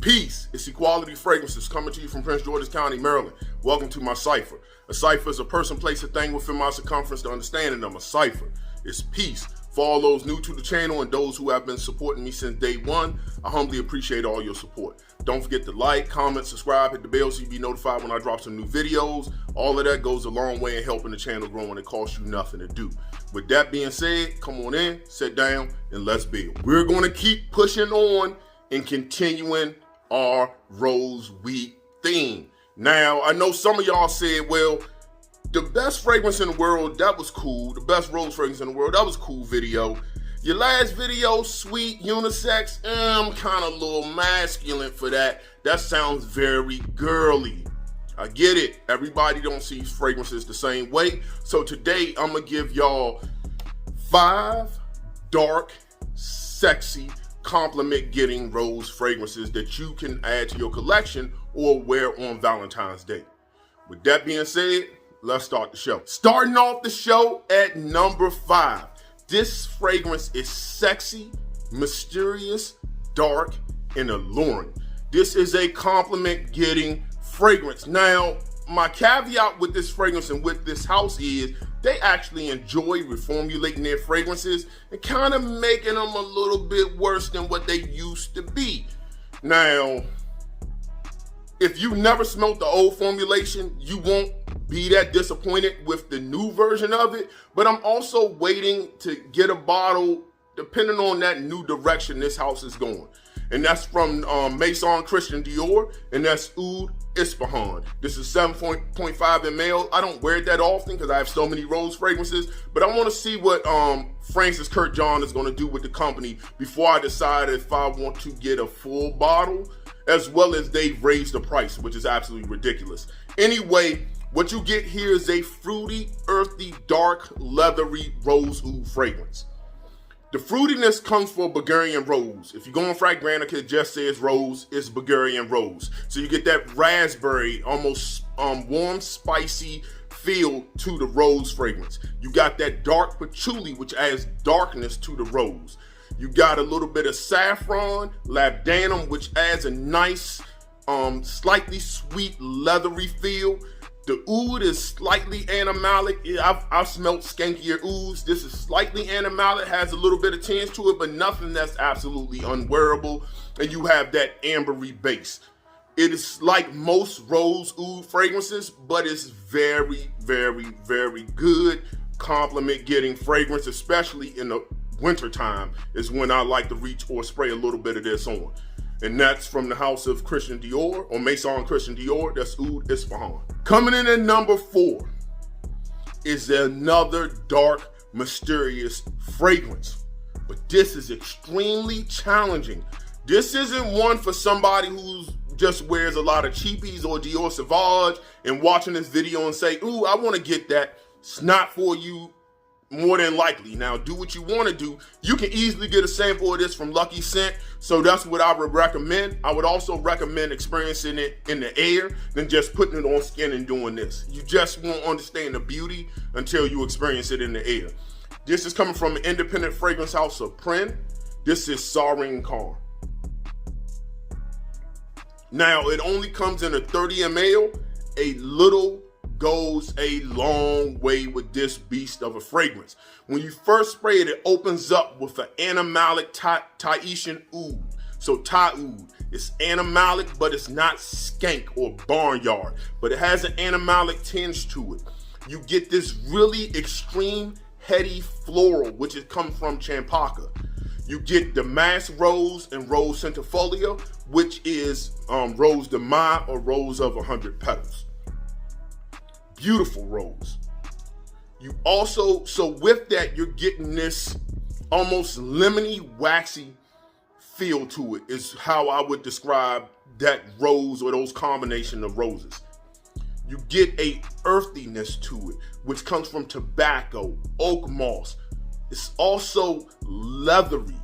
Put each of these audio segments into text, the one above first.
Peace, it's Equality Fragrances coming to you from Prince George's County, Maryland. Welcome to my cipher. A cipher is a person, place, a thing within my circumference. The understanding of a cipher is peace. For all those new to the channel and those who have been supporting me since day one, I humbly appreciate all your support. Don't forget to like, comment, subscribe, hit the bell so you be notified when I drop some new videos. All of that goes a long way in helping the channel grow and it costs you nothing to do. With that being said, come on in, sit down, and let's build. We're going to keep pushing on and continuing our Rose Week theme. Now, I know some of y'all said, well, the best fragrance in the world, that was cool. The best rose fragrance in the world, that was a cool video. Your last video, sweet, unisex, I'm kind of a little masculine for that. That sounds very girly. I get it. Everybody don't see fragrances the same way. So today, I'm going to give y'all 5 dark, sexy, compliment-getting rose fragrances that you can add to your collection or wear on Valentine's Day. With that being said, let's start the show. Starting off the show at number 5. This fragrance is sexy, mysterious, dark, and alluring. This is a compliment-getting fragrance. Now, my caveat with this fragrance and with this house is they actually enjoy reformulating their fragrances and kind of making them a little bit worse than what they used to be. Now, if you never smelled the old formulation, you won't be that disappointed with the new version of it. But I'm also waiting to get a bottle depending on that new direction this house is going. And that's from Maison Christian Dior, and that's Oud Ispahan. This is 7.5 ml. I don't wear it that often because I have so many rose fragrances, but I want to see what Francis Kurt John is going to do with the company before I decide if I want to get a full bottle, as well as they've raised the price, which is absolutely ridiculous. Anyway, what you get here is a fruity, earthy, dark, leathery rose oud fragrance. The fruitiness comes from Bulgarian rose. If you go on Fragrantica, it just says rose, it's Bulgarian rose. So you get that raspberry, almost warm, spicy feel to the rose fragrance. You got that dark patchouli, which adds darkness to the rose. You got a little bit of saffron, labdanum, which adds a nice, slightly sweet, leathery feel. The oud is slightly animalic. I've smelled skankier ouds. This is slightly animalic, has a little bit of tinge to it, but nothing that's absolutely unwearable. And you have that ambery base. It is like most rose oud fragrances, but it's very, very, very good compliment-getting fragrance, especially in the wintertime is when I like to reach or spray a little bit of this on. And that's from the house of Christian Dior, or Maison Christian Dior, that's Oud Ispahan. Coming in at number 4 is another dark, mysterious fragrance. But this is extremely challenging. This isn't one for somebody who just wears a lot of Cheapies or Dior Sauvage and watching this video and say, ooh, I want to get that. It's not for you. More than likely. Now, do what you want to do. You can easily get a sample of this from Lucky Scent, so that's what I would recommend. I would also recommend experiencing it in the air than just putting it on skin and doing this. You just won't understand the beauty until you experience it in the air. This is coming from an independent fragrance house of Pren. This is Saring Khan. Now, it only comes in a 30 ml. A little goes a long way with this beast of a fragrance. When you first spray it, it opens up with an animalic Tahitian oud. So Thai oud, it's animalic, but it's not skank or barnyard, but it has an animalic tinge to it. You get this really extreme, heady floral, which is come from Champaka. You get damask rose and rose centifolia, which is rose de mai or rose of 100 petals. Beautiful rose. You also, so with that, you're getting this almost lemony, waxy feel to it, is how I would describe that rose or those combination of roses. You get a earthiness to it, which comes from tobacco, oak moss. It's also leathery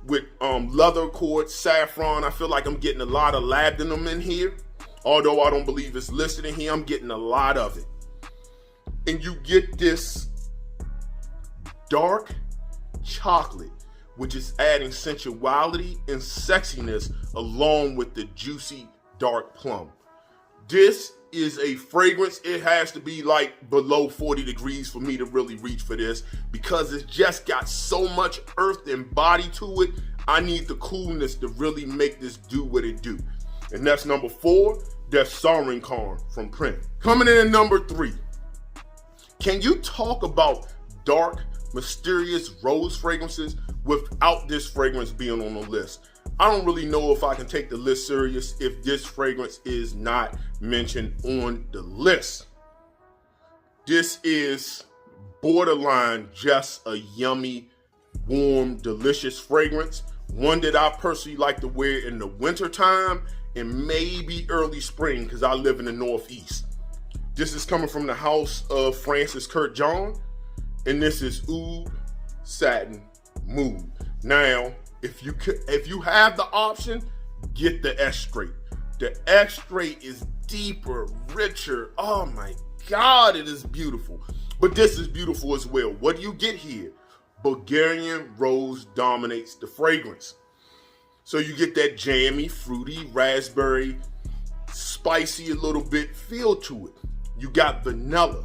with leather cord, saffron. I feel like I'm getting a lot of labdanum in here. Although I don't believe it's listed in here, I'm getting a lot of it. And you get this dark chocolate which is adding sensuality and sexiness along with the juicy dark plum. This is a fragrance. It has to be like below 40 degrees for me to really reach for this because it's just got so much earth and body to it. I need the coolness to really make this do what it do. And that's number 4, that's Sarenkarn from Print. Coming in at number 3, can you talk about dark, mysterious rose fragrances without this fragrance being on the list? I don't really know if I can take the list serious if this fragrance is not mentioned on the list. This is borderline just a yummy, warm, delicious fragrance. One that I personally like to wear in the winter time and maybe early spring because I live in the Northeast. This is coming from the house of Francis Kurt John, and this is Oud Satin Mood. Now, if you have the option, get the S straight. The S straight is deeper, richer. Oh my God, it is beautiful. But this is beautiful as well. What do you get here? Bulgarian rose dominates the fragrance. So you get that jammy, fruity, raspberry, spicy a little bit feel to it. You got vanilla.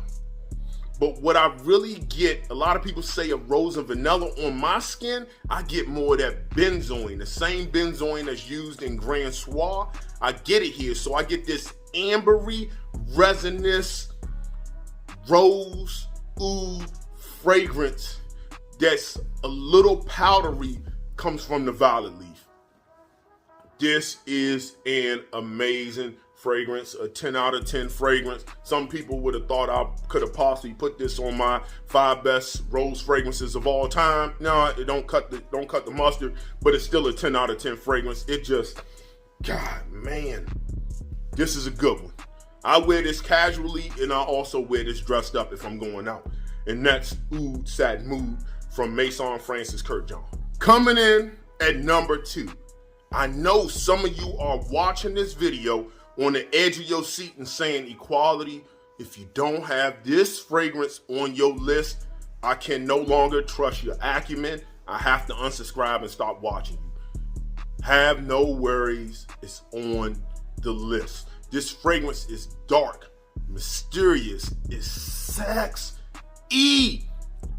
But what I really get, a lot of people say a rose and vanilla. On my skin, I get more of that benzoin, the same benzoin that's used in Grand Soir. I get it here. So I get this ambery, resinous, rose, oud fragrance that's a little powdery, comes from the violet leaf. This is an amazing fragrance, a 10 out of 10 fragrance. Some people would have thought I could have possibly put this on my 5 best rose fragrances of all time. No, it don't cut the mustard, but it's still a 10 out of 10 fragrance. It just, God, man, this is a good one. I wear this casually, and I also wear this dressed up if I'm going out. And that's Oud Satin Mood from Maison Francis Kurt John. Coming in at number 2. I know some of you are watching this video on the edge of your seat and saying, Equality, if you don't have this fragrance on your list, I can no longer trust your acumen. I have to unsubscribe and stop watching you. Have no worries, it's on the list. This fragrance is dark, mysterious, it's sex-y.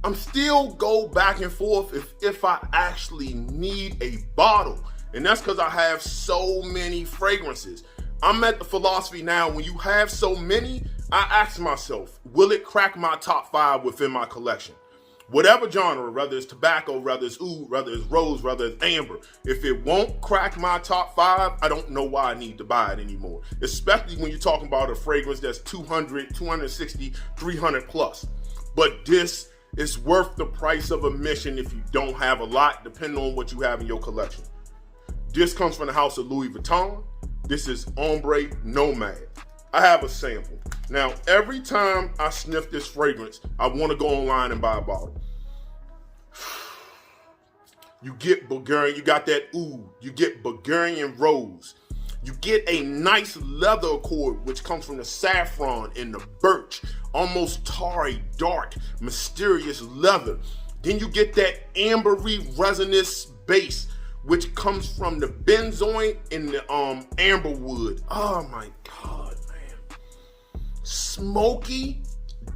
I'm still go back and forth if I actually need a bottle. And that's because I have so many fragrances. I'm at the philosophy now, when you have so many, I ask myself, will it crack my top 5 within my collection? Whatever genre, whether it's tobacco, whether it's oud, whether it's rose, whether it's amber, if it won't crack my top 5, I don't know why I need to buy it anymore. Especially when you're talking about a fragrance that's 200, 260, 300 plus. But this is worth the price of admission if you don't have a lot, depending on what you have in your collection. This comes from the house of Louis Vuitton. This is Ombre Nomad. I have a sample. Now, every time I sniff this fragrance, I want to go online and buy a bottle. You get Bulgarian, you got that oud, you get Bulgarian rose. You get a nice leather accord, which comes from the saffron and the birch, almost tarry, dark, mysterious leather. Then you get that ambery, resinous base, which comes from the benzoin and the amberwood. Oh my God, man. Smoky,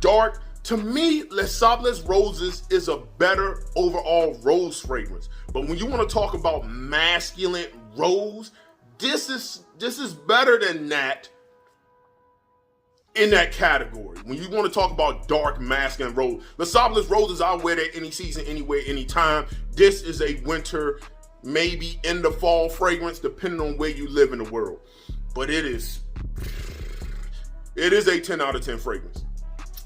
dark. To me, Les Sables Roses is a better overall rose fragrance. But when you want to talk about masculine rose, this is better than that in that category. When you want to talk about dark masculine rose, Les Sables Roses, I'll wear that any season, anywhere, anytime. This is a winter, maybe in the fall fragrance, depending on where you live in the world. But it is a 10 out of 10 fragrance.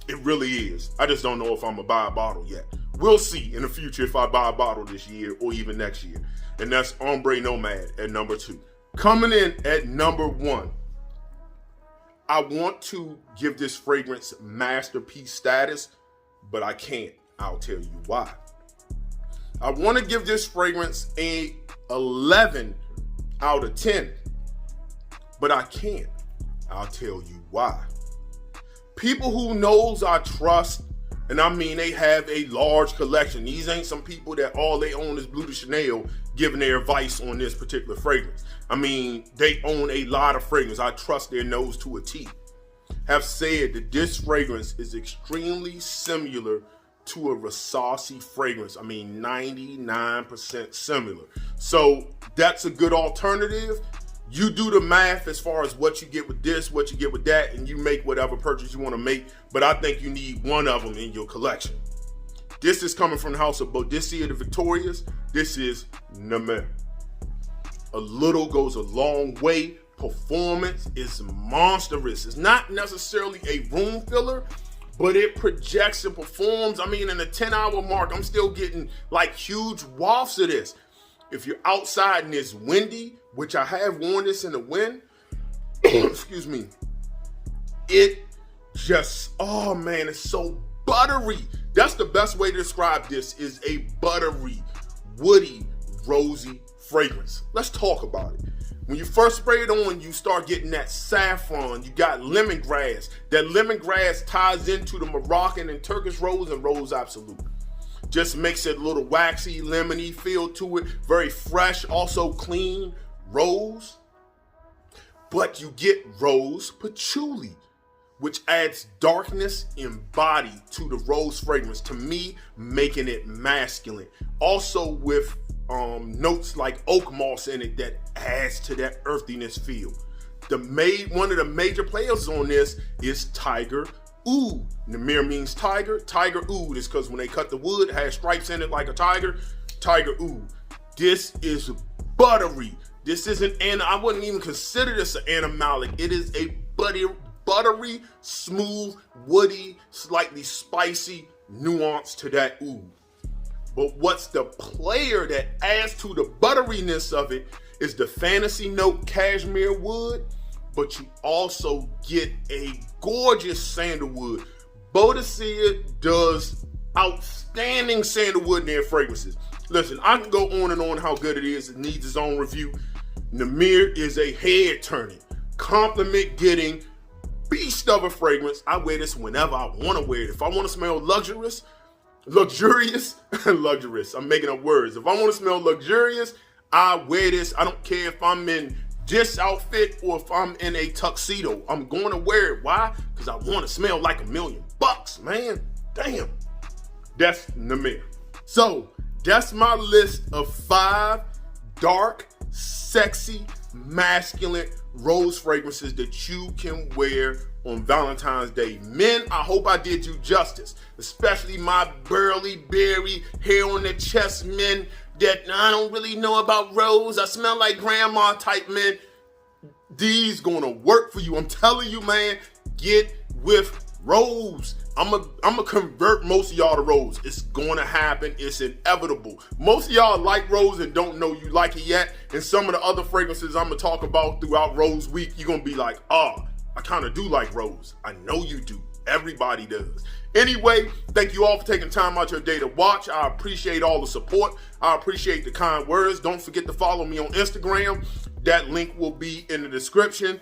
It really is. I just don't know if I'm gonna buy a bottle yet. We'll see in the future if I buy a bottle this year or even next year. And that's Ombre Nomad at number 2. Coming in at number 1, I want to give this fragrance masterpiece status, but I can't. I'll tell you why. I want to give this fragrance a 11 out of 10, but I can't. I'll tell you why. People who knows I trust And I mean, they have a large collection. These ain't some people that all they own is Bleu De Chanel giving their advice on this particular fragrance. I mean, they own a lot of fragrance. I trust their nose to a T. Have said that this fragrance is extremely similar to a Rochas fragrance. I mean, 99% similar. So that's a good alternative. You do the math as far as what you get with this, what you get with that, and you make whatever purchase you want to make. But I think you need one of them in your collection. This is coming from the house of Boadicea the Victorious. This is Nishane. A little goes a long way. Performance is monstrous. It's not necessarily a room filler, but it projects and performs. I mean, in the 10-hour mark, I'm still getting like huge wafts of this. If you're outside and it's windy, which I have worn this in the wind, excuse me, it just, oh man, it's so buttery. That's the best way to describe this, is a buttery, woody, rosy fragrance. Let's talk about it. When you first spray it on, you start getting that saffron. You got lemongrass. That lemongrass ties into the Moroccan and Turkish rose and Rose Absolute. Just makes it a little waxy, lemony feel to it. Very fresh, also clean rose. But you get rose patchouli, which adds darkness and body to the rose fragrance, to me, making it masculine. Also with notes like oak moss in it that adds to that earthiness feel. One of the major players on this is Tiger Oud. Namir means tiger. Tiger Oud is because when they cut the wood, it has stripes in it like a tiger. Tiger Oud. This is buttery. This isn't, and I wouldn't even consider this an animalic. It is a buttery, smooth, woody, slightly spicy nuance to that oud. But what's the player that adds to the butteriness of it is the fantasy note cashmere wood, but you also get a gorgeous sandalwood. Boadicea does outstanding sandalwood in their fragrances. Listen, I can go on and on how good it is. It needs its own review. Namir is a head-turning, compliment-getting beast of a fragrance. I wear this whenever I want to wear it. If I want to smell luxurious, I'm making up words. If I want to smell luxurious, I wear this. I don't care if I'm in this outfit or if I'm in a tuxedo. I'm going to wear it. Why? Because I want to smell like $1,000,000, man. Damn. That's Namir. So that's my list of 5 dark, sexy, masculine rose fragrances that you can wear on Valentine's Day. Men, I hope I did you justice, especially my burly, berry, hair on the chest men that I don't really know about rose. I smell like grandma type men. These gonna work for you. I'm telling you, man, get with rose. I'm gonna convert most of y'all to rose. It's gonna happen. It's inevitable. Most of y'all like rose and don't know you like it yet. And some of the other fragrances I'm gonna talk about throughout Rose Week, you're gonna be like, oh, I kind of do like rose. I know you do. Everybody does. Anyway, thank you all for taking time out your day to watch. I appreciate all the support. I appreciate the kind words. Don't forget to follow me on Instagram. That link will be in the description.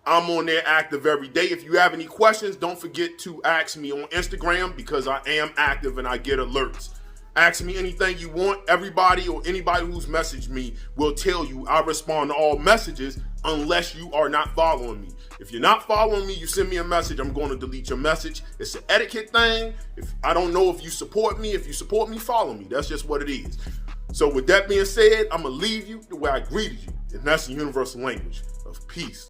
I'm on there active every day. If you have any questions, don't forget to ask me on Instagram because I am active and I get alerts. Ask me anything you want. Everybody or anybody who's messaged me will tell you I respond to all messages unless you are not following me. If you're not following me, you send me a message, I'm going to delete your message. It's an etiquette thing. I don't know if you support me. If you support me, follow me. That's just what it is. So with that being said, I'm going to leave you the way I greeted you. And that's the universal language of peace.